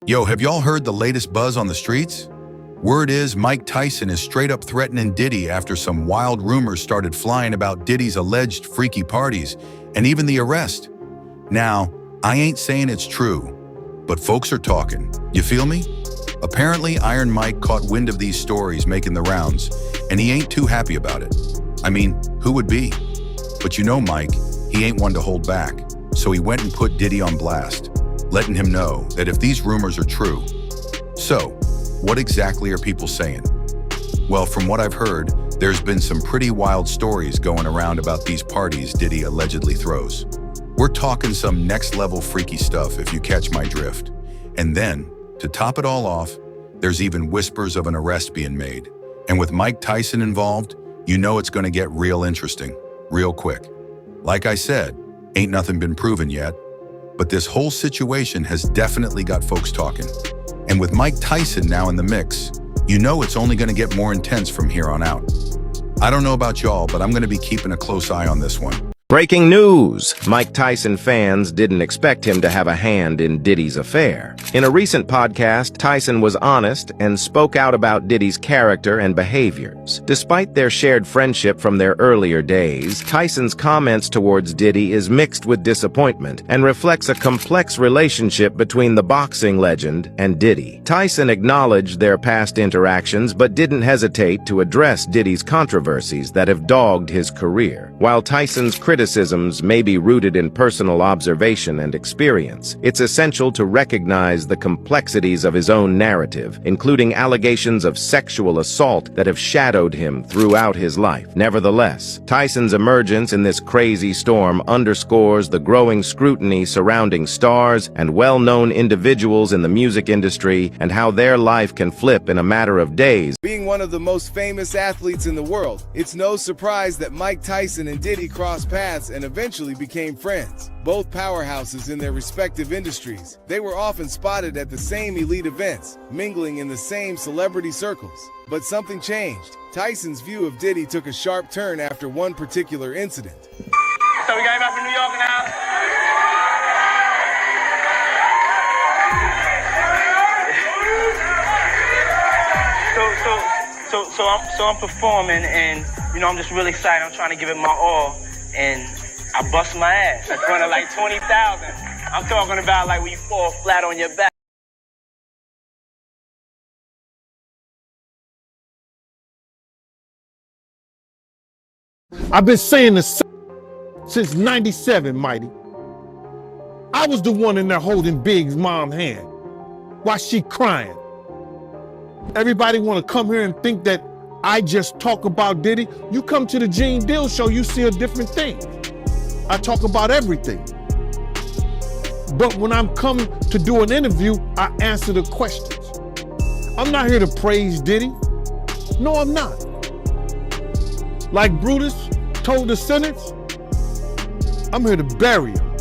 Yo, have y'all heard the latest buzz on the streets? Word is Mike Tyson is straight up threatening Diddy after some wild rumors started flying about Diddy's alleged freaky parties and even the arrest. Now, I ain't saying it's true, but folks are talking. You feel me? Apparently, Iron Mike caught wind of these stories making the rounds, and he ain't too happy about it. I mean, who would be? But you know Mike, he ain't one to hold back, so he went and put Diddy on blast, letting him know that if these rumors are true. So, what exactly are people saying? Well, from what I've heard, there's been some pretty wild stories going around about these parties Diddy allegedly throws. We're talking some next-level freaky stuff if you catch my drift. And then, to top it all off, there's even whispers of an arrest being made. And with Mike Tyson involved, you know it's gonna get real interesting, real quick. Like I said, ain't nothing been proven yet, but this whole situation has definitely got folks talking. And with Mike Tyson now in the mix, you know it's only gonna get more intense from here on out. I don't know about y'all, but I'm gonna be keeping a close eye on this one. Breaking news! Mike Tyson fans didn't expect him to have a hand in Diddy's affair. In a recent podcast, Tyson was honest and spoke out about Diddy's character and behaviors. Despite their shared friendship from their earlier days, Tyson's comments towards Diddy is mixed with disappointment and reflects a complex relationship between the boxing legend and Diddy. Tyson acknowledged their past interactions but didn't hesitate to address Diddy's controversies that have dogged his career. While Tyson's criticisms may be rooted in personal observation and experience, it's essential to recognize the complexities of his own narrative, including allegations of sexual assault that have shadowed him throughout his life. Nevertheless, Tyson's emergence in this crazy storm underscores the growing scrutiny surrounding stars and well-known individuals in the music industry and how their life can flip in a matter of days. Being one of the most famous athletes in the world, it's no surprise that Mike Tyson and Diddy crossed paths and eventually became friends. Both powerhouses in their respective industries, they were often spotted at the same elite events, mingling in the same celebrity circles. But something changed. Tyson's view of Diddy took a sharp turn after one particular incident. So we got him out from New York now. So I'm performing, and you know I'm just really excited. I'm trying to give it my all, and I bust my ass in front of like 20,000. I'm talking about like when you fall flat on your back. I've been saying this since '97, Mighty. I was the one in there holding Big's mom's hand while she crying. Everybody want to come here and think that I just talk about Diddy. You come to the Gene Deal show, you see a different thing. I talk about everything. But when I'm coming to do an interview, I answer the questions. I'm not here to praise Diddy. No, I'm not. Like Brutus told the sentence, I'm here to bury him.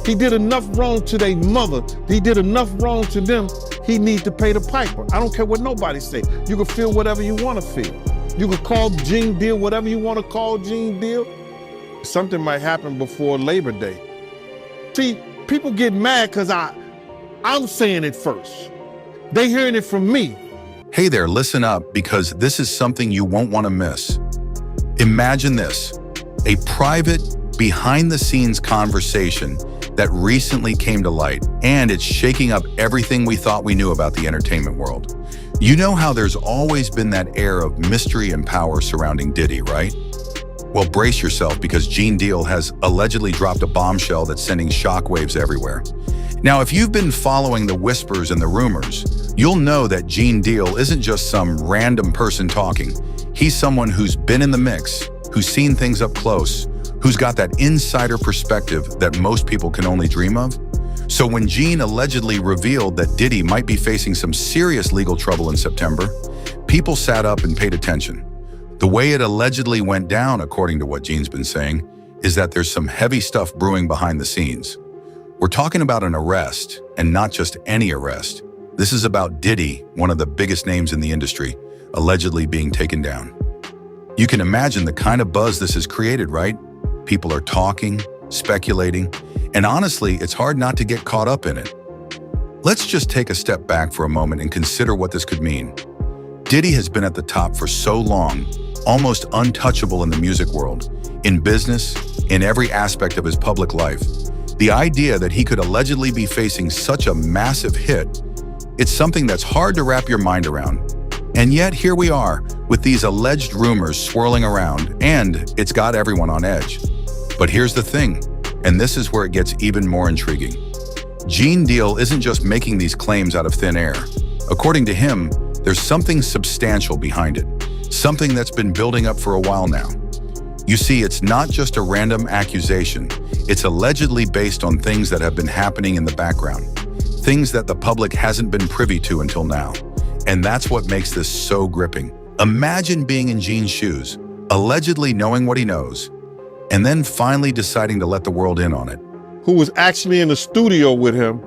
He did enough wrong to their mother. He did enough wrong to them. He needs to pay the piper. I don't care what nobody say. You can feel whatever you want to feel. You can call Gene Deal whatever you want to call Gene Deal. Something might happen before Labor Day. See, people get mad because I'm saying it first. They hearing it from me. Hey there, listen up, because this is something you won't want to miss. Imagine this, a private, behind-the-scenes conversation that recently came to light, and it's shaking up everything we thought we knew about the entertainment world. You know how there's always been that air of mystery and power surrounding Diddy, right? Well, brace yourself, because Gene Deal has allegedly dropped a bombshell that's sending shockwaves everywhere. Now, if you've been following the whispers and the rumors, you'll know that Gene Deal isn't just some random person talking. He's someone who's been in the mix, who's seen things up close, who's got that insider perspective that most people can only dream of. So when Gene allegedly revealed that Diddy might be facing some serious legal trouble in September, people sat up and paid attention. The way it allegedly went down, according to what Gene's been saying, is that there's some heavy stuff brewing behind the scenes. We're talking about an arrest, and not just any arrest. This is about Diddy, one of the biggest names in the industry, allegedly being taken down. You can imagine the kind of buzz this has created, right? People are talking, speculating, and honestly, it's hard not to get caught up in it. Let's just take a step back for a moment and consider what this could mean. Diddy has been at the top for so long, almost untouchable in the music world, in business, in every aspect of his public life. The idea that he could allegedly be facing such a massive hit, it's something that's hard to wrap your mind around. And yet here we are, with these alleged rumors swirling around, and it's got everyone on edge. But here's the thing, and this is where it gets even more intriguing. Gene Deal isn't just making these claims out of thin air. According to him, there's something substantial behind it, something that's been building up for a while now. You see, it's not just a random accusation. It's allegedly based on things that have been happening in the background, things that the public hasn't been privy to until now. And that's what makes this so gripping. Imagine being in Gene's shoes, allegedly knowing what he knows, and then finally deciding to let the world in on it. Who was actually in the studio with him,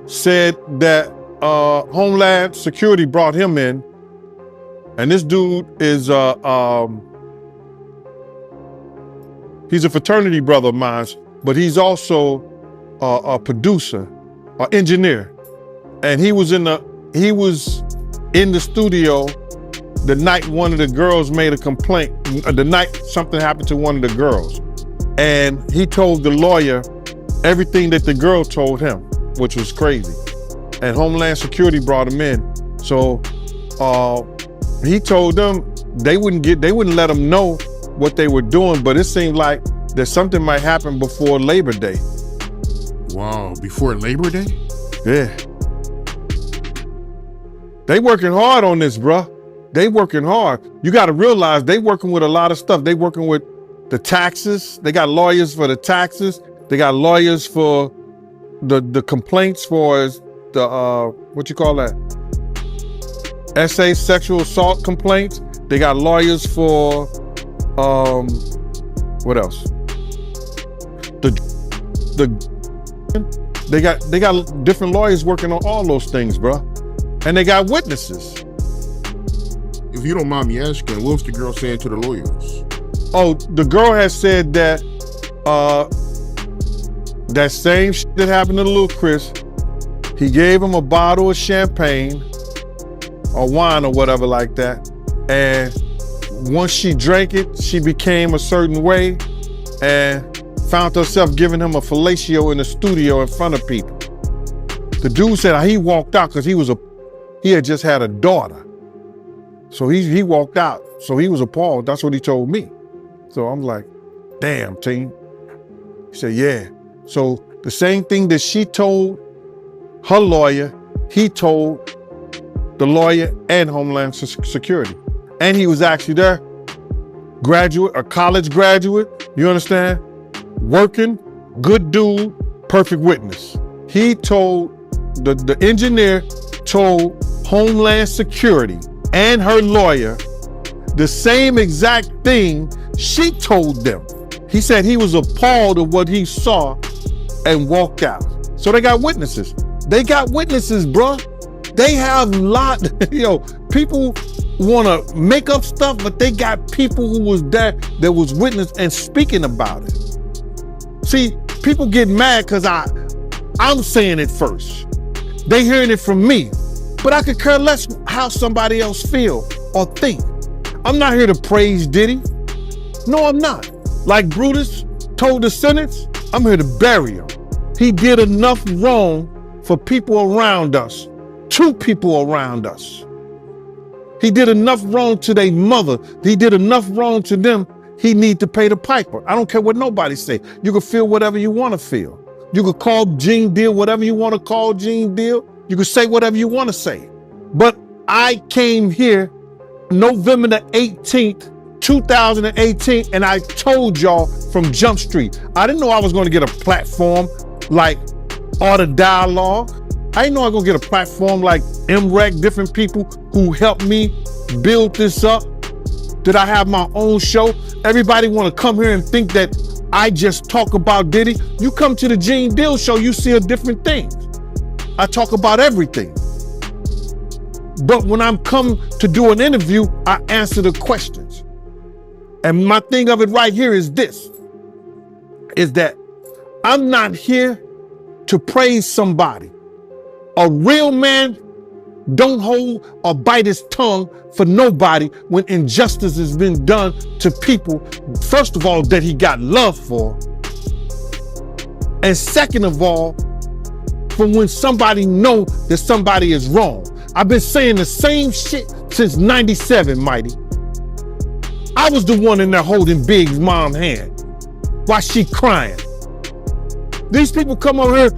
said that Homeland Security brought him in, and this dude is he's a fraternity brother of mine, but he's also a producer, an engineer, and he was in the studio the night one of the girls made a complaint. The night something happened to one of the girls, and he told the lawyer everything that the girl told him, which was crazy. And Homeland Security brought him in, so he told them they wouldn't let him know what they were doing, but it seemed like that something might happen before Labor Day. Wow, before Labor Day? Yeah. They working hard on this, bruh. They working hard. You got to realize they working with a lot of stuff. They working with the taxes. They got lawyers for the taxes. They got lawyers for the complaints for the what you call that? SA sexual assault complaints. They got lawyers for what else? They got different lawyers working on all those things, bro. And they got witnesses. If you don't mind me asking, what was the girl saying to the lawyers? Oh, the girl has said that that same shit that happened to little Chris, he gave him a bottle of champagne or wine or whatever like that. And once she drank it, she became a certain way and found herself giving him a fellatio in the studio in front of people. The dude said he walked out because he had just had a daughter. So he walked out. So he was appalled. That's what he told me. So I'm like, damn, team. He said, yeah. So the same thing that she told her lawyer, he told the lawyer and Homeland Security. And he was actually there, a college graduate, you understand? Working, good dude, perfect witness. He told, the engineer told Homeland Security and her lawyer the same exact thing she told them. He said he was appalled at what he saw and walked out. So they got witnesses. They got witnesses, bruh. They have a lot, people want to make up stuff, but they got people who was there that was witness and speaking about it. See, people get mad because I'm saying it first. They hearing it from me, but I could care less how somebody else feel or think. I'm not here to praise Diddy. No, I'm not. Like Brutus told the sentence, I'm here to bury him. He did enough wrong for people around us, to people around us. He did enough wrong to their mother. He did enough wrong to them. He need to pay the piper. I don't care what nobody say. You can feel whatever you want to feel. You could call Gene Deal whatever you want to call Gene Deal. You could say whatever you want to say. But I came here November the 18th, 2018, and I told y'all from Jump Street, I didn't know I was going to get a platform like Art of Dialogue. I didn't know I was going to get a platform like MREC, different people who helped me build this up. Did I have my own show? Everybody want to come here and think that I just talk about Diddy. You come to the Gene Deal show, you see a different thing. I talk about everything. But when I'm come to do an interview, I answer the questions. And my thing of it right here is this, is that I'm not here to praise somebody. A real man don't hold or bite his tongue for nobody when injustice has been done to people, first of all, that he got love for. And second of all, for when somebody know that somebody is wrong. I've been saying the same shit since 97, Mighty. I was the one in there holding Big's mom's hand while she crying. These people come over here,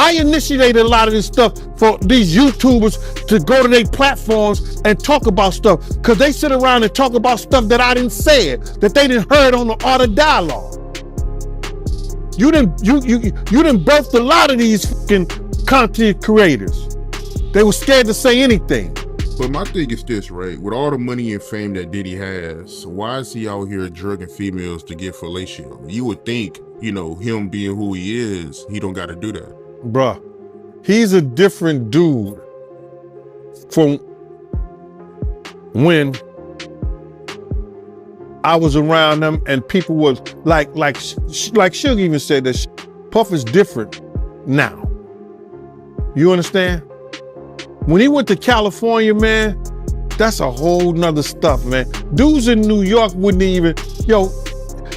I initiated a lot of this stuff for these YouTubers to go to their platforms and talk about stuff, because they sit around and talk about stuff that I didn't say it, that they didn't heard on the Art of Dialogue. You didn't birthed a lot of these fucking content creators. They were scared to say anything. But my thing is this, right? With all the money and fame that Diddy has, why is he out here drugging females to get fellatio? You would think, him being who he is, he don't got to do that. Bruh, he's a different dude from when I was around them and people was like Suge even said that Puff is different now. You understand? When he went to California, man, that's a whole nother stuff, man. Dudes in New York wouldn't even,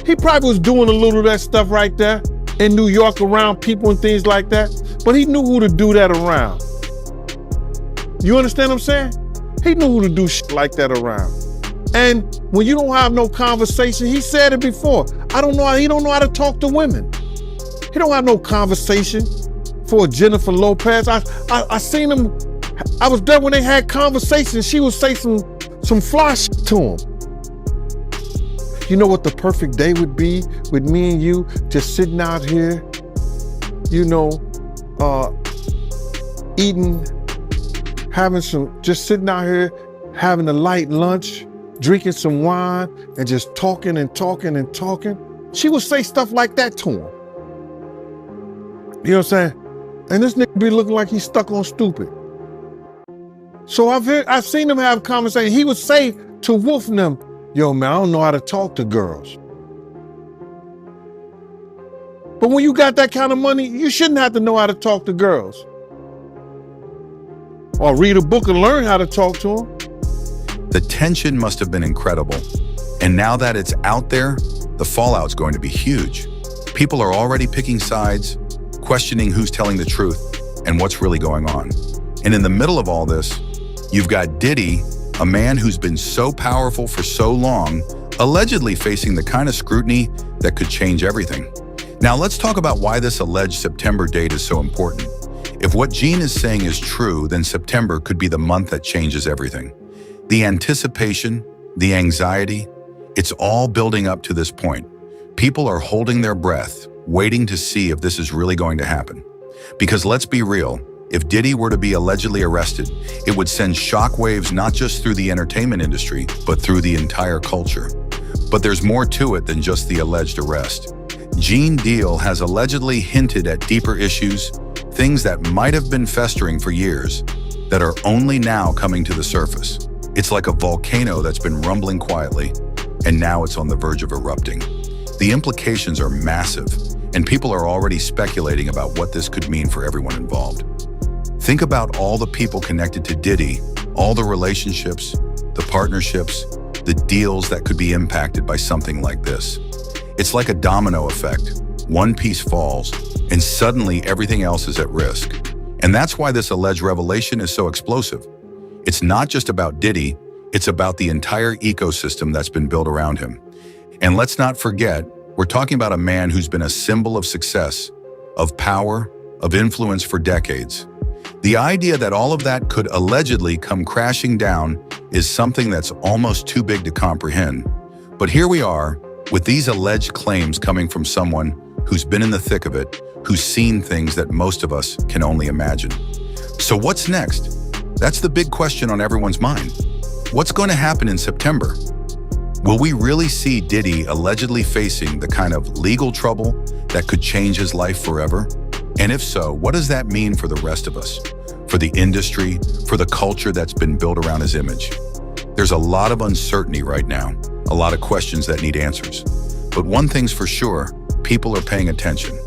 he probably was doing a little of that stuff right there in New York around people and things like that, but he knew who to do that around. You understand what I'm saying? He knew who to do shit like that around. And when you don't have no conversation, he said it before, he don't know how to talk to women. He don't have no conversation for Jennifer Lopez. I seen him, I was there when they had conversations. She would say some fly shit to him. You know what the perfect day would be with me and you just sitting out here, eating, just sitting out here, having a light lunch, drinking some wine, and just talking and talking and talking. She would say stuff like that to him. You know what I'm saying? And this nigga be looking like he's stuck on stupid. So I've seen him have conversations. He would say to Wolf and them, yo, man, I don't know how to talk to girls. But when you got that kind of money, you shouldn't have to know how to talk to girls. Or read a book and learn how to talk to them. The tension must have been incredible. And now that it's out there, the fallout's going to be huge. People are already picking sides, questioning who's telling the truth and what's really going on. And in the middle of all this, you've got Diddy, a man who's been so powerful for so long, allegedly facing the kind of scrutiny that could change everything. Now let's talk about why this alleged September date is so important. If what Gene is saying is true, then September could be the month that changes everything. The anticipation, the anxiety, it's all building up to this point. People are holding their breath, waiting to see if this is really going to happen. Because let's be real, if Diddy were to be allegedly arrested, it would send shockwaves not just through the entertainment industry, but through the entire culture. But there's more to it than just the alleged arrest. Gene Deal has allegedly hinted at deeper issues, things that might have been festering for years, that are only now coming to the surface. It's like a volcano that's been rumbling quietly, and now it's on the verge of erupting. The implications are massive, and people are already speculating about what this could mean for everyone involved. Think about all the people connected to Diddy, all the relationships, the partnerships, the deals that could be impacted by something like this. It's like a domino effect. One piece falls, and suddenly everything else is at risk. And that's why this alleged revelation is so explosive. It's not just about Diddy, it's about the entire ecosystem that's been built around him. And let's not forget, we're talking about a man who's been a symbol of success, of power, of influence for decades. The idea that all of that could allegedly come crashing down is something that's almost too big to comprehend. But here we are, with these alleged claims coming from someone who's been in the thick of it, who's seen things that most of us can only imagine. So what's next? That's the big question on everyone's mind. What's going to happen in September? Will we really see Diddy allegedly facing the kind of legal trouble that could change his life forever? And if so, what does that mean for the rest of us? For the industry, for the culture that's been built around his image? There's a lot of uncertainty right now, a lot of questions that need answers. But one thing's for sure, people are paying attention.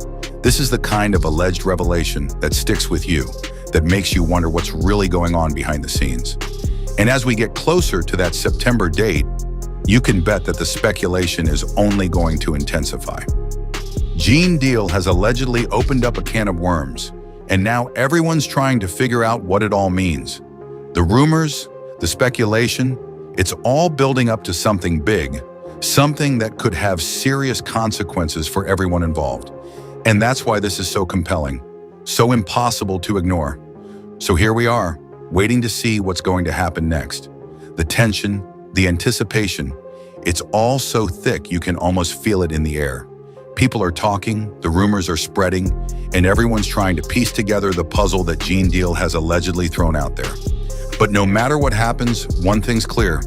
This is the kind of alleged revelation that sticks with you, that makes you wonder what's really going on behind the scenes. And as we get closer to that September date, you can bet that the speculation is only going to intensify. Gene Deal has allegedly opened up a can of worms, and now everyone's trying to figure out what it all means. The rumors, the speculation, it's all building up to something big, something that could have serious consequences for everyone involved. And that's why this is so compelling, so impossible to ignore. So here we are, waiting to see what's going to happen next. The tension, the anticipation, it's all so thick you can almost feel it in the air. People are talking, the rumors are spreading, and everyone's trying to piece together the puzzle that Gene Deal has allegedly thrown out there. But no matter what happens, one thing's clear.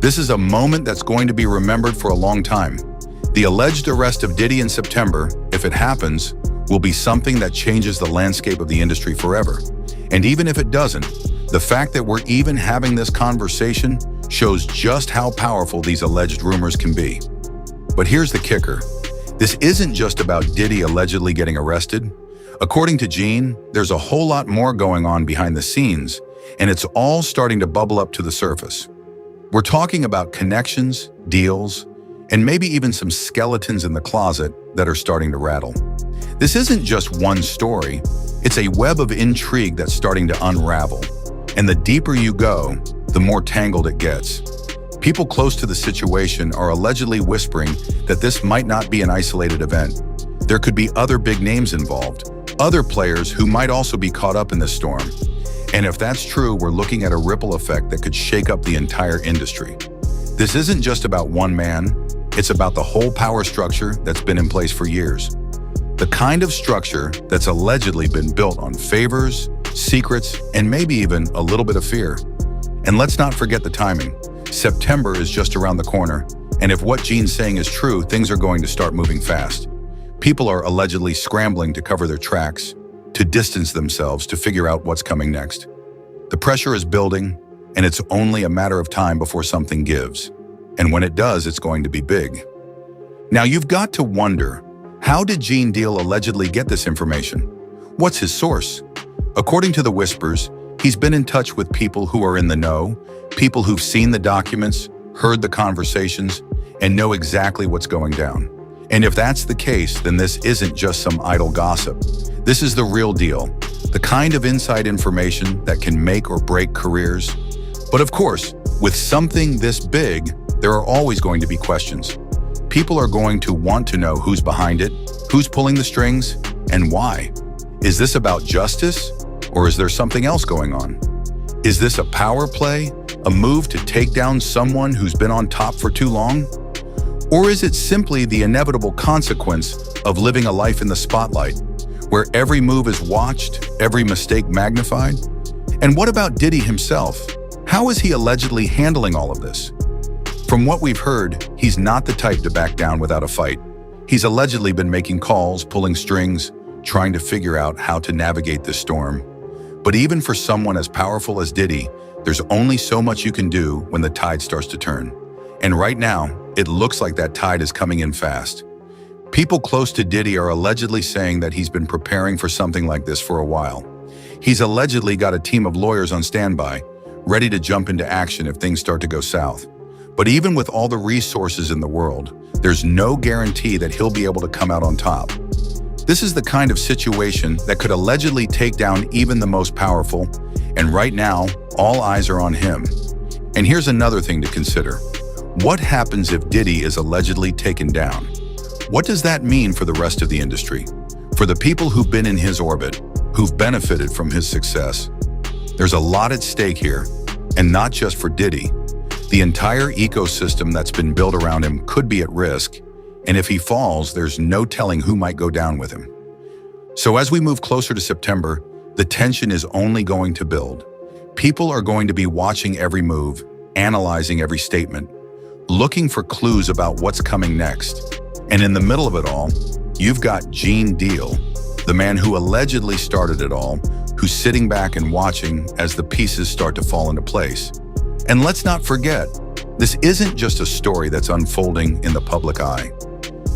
This is a moment that's going to be remembered for a long time. The alleged arrest of Diddy in September, if it happens, will be something that changes the landscape of the industry forever. And even if it doesn't, the fact that we're even having this conversation shows just how powerful these alleged rumors can be. But here's the kicker. This isn't just about Diddy allegedly getting arrested. According to Gene, there's a whole lot more going on behind the scenes, and it's all starting to bubble up to the surface. We're talking about connections, deals, and maybe even some skeletons in the closet that are starting to rattle. This isn't just one story, it's a web of intrigue that's starting to unravel. And the deeper you go, the more tangled it gets. People close to the situation are allegedly whispering that this might not be an isolated event. There could be other big names involved, other players who might also be caught up in this storm. And if that's true, we're looking at a ripple effect that could shake up the entire industry. This isn't just about one man, it's about the whole power structure that's been in place for years. The kind of structure that's allegedly been built on favors, secrets, and maybe even a little bit of fear. And let's not forget the timing. September is just around the corner, and if what Gene's saying is true, things are going to start moving fast. People are allegedly scrambling to cover their tracks, to distance themselves, to figure out what's coming next. The pressure is building, and it's only a matter of time before something gives. And when it does, it's going to be big. Now you've got to wonder, how did Gene Deal allegedly get this information? What's his source? According to the whispers, he's been in touch with people who are in the know, people who've seen the documents, heard the conversations, and know exactly what's going down. And if that's the case, then this isn't just some idle gossip. This is the real deal, the kind of inside information that can make or break careers. But of course, with something this big, there are always going to be questions. People are going to want to know who's behind it, who's pulling the strings, and why. Is this about justice, or is there something else going on? Is this a power play, a move to take down someone who's been on top for too long? Or is it simply the inevitable consequence of living a life in the spotlight, where every move is watched, every mistake magnified? And what about Diddy himself? How is he allegedly handling all of this? From what we've heard, he's not the type to back down without a fight. He's allegedly been making calls, pulling strings, trying to figure out how to navigate this storm. But even for someone as powerful as Diddy, there's only so much you can do when the tide starts to turn. And right now, it looks like that tide is coming in fast. People close to Diddy are allegedly saying that he's been preparing for something like this for a while. He's allegedly got a team of lawyers on standby, ready to jump into action if things start to go south. But even with all the resources in the world, there's no guarantee that he'll be able to come out on top. This is the kind of situation that could allegedly take down even the most powerful, and right now, all eyes are on him. And here's another thing to consider. What happens if Diddy is allegedly taken down? What does that mean for the rest of the industry? For the people who've been in his orbit, who've benefited from his success? There's a lot at stake here, and not just for Diddy. The entire ecosystem that's been built around him could be at risk, and if he falls, there's no telling who might go down with him. So as we move closer to September, the tension is only going to build. People are going to be watching every move, analyzing every statement, looking for clues about what's coming next. And in the middle of it all, you've got Gene Deal, the man who allegedly started it all, who's sitting back and watching as the pieces start to fall into place. And let's not forget, this isn't just a story that's unfolding in the public eye.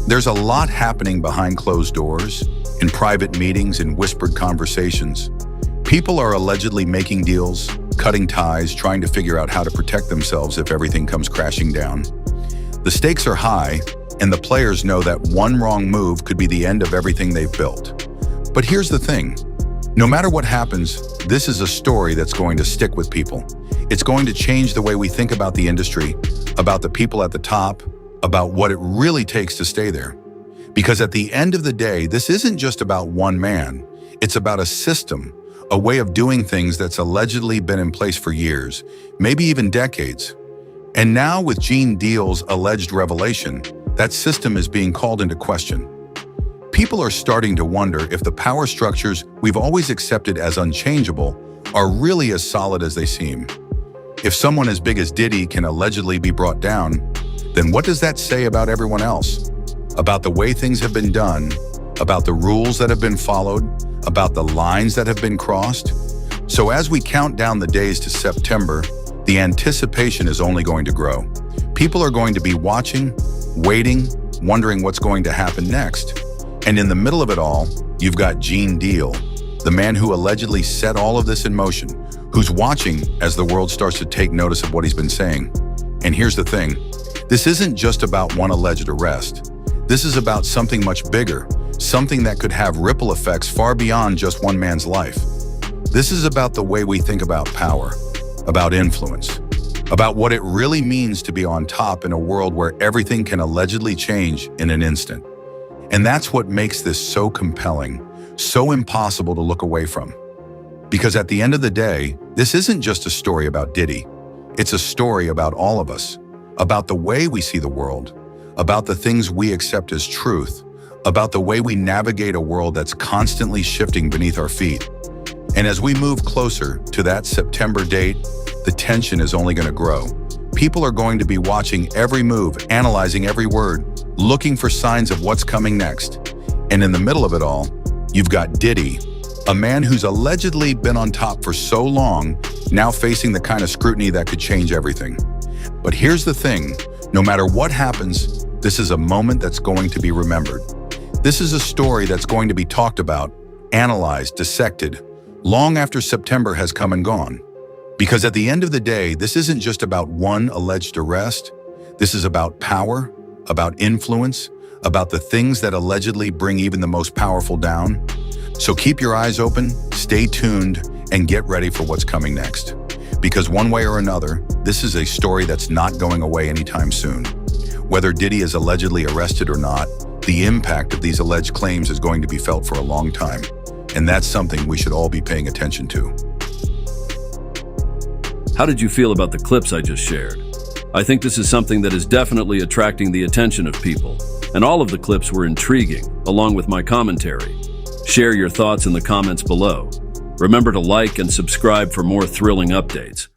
There's a lot happening behind closed doors, in private meetings, in whispered conversations. People are allegedly making deals, cutting ties, trying to figure out how to protect themselves if everything comes crashing down. The stakes are high, and the players know that one wrong move could be the end of everything they've built. But here's the thing. No matter what happens, this is a story that's going to stick with people. It's going to change the way we think about the industry, about the people at the top, about what it really takes to stay there. Because at the end of the day, this isn't just about one man. It's about a system, a way of doing things that's allegedly been in place for years, maybe even decades. And now with Gene Deal's alleged revelation, that system is being called into question. People are starting to wonder if the power structures we've always accepted as unchangeable are really as solid as they seem. If someone as big as Diddy can allegedly be brought down, then what does that say about everyone else? About the way things have been done, about the rules that have been followed, about the lines that have been crossed? So as we count down the days to September, the anticipation is only going to grow. People are going to be watching, waiting, wondering what's going to happen next. And in the middle of it all, you've got Gene Deal, the man who allegedly set all of this in motion, who's watching as the world starts to take notice of what he's been saying. And here's the thing, this isn't just about one alleged arrest. This is about something much bigger, something that could have ripple effects far beyond just one man's life. This is about the way we think about power, about influence, about what it really means to be on top in a world where everything can allegedly change in an instant. And that's what makes this so compelling, so impossible to look away from. Because at the end of the day, this isn't just a story about Diddy. It's a story about all of us, about the way we see the world, about the things we accept as truth, about the way we navigate a world that's constantly shifting beneath our feet. And as we move closer to that September date, the tension is only going to grow. People are going to be watching every move, analyzing every word, looking for signs of what's coming next. And in the middle of it all, you've got Diddy, a man who's allegedly been on top for so long, now facing the kind of scrutiny that could change everything. But here's the thing, no matter what happens, this is a moment that's going to be remembered. This is a story that's going to be talked about, analyzed, dissected, long after September has come and gone. Because at the end of the day, this isn't just about one alleged arrest. This is about power, about influence, about the things that allegedly bring even the most powerful down. So keep your eyes open, stay tuned, and get ready for what's coming next. Because one way or another, this is a story that's not going away anytime soon. Whether Diddy is allegedly arrested or not, the impact of these alleged claims is going to be felt for a long time. And that's something we should all be paying attention to. How did you feel about the clips I just shared? I think this is something that is definitely attracting the attention of people, and all of the clips were intriguing, along with my commentary. Share your thoughts in the comments below. Remember to like and subscribe for more thrilling updates.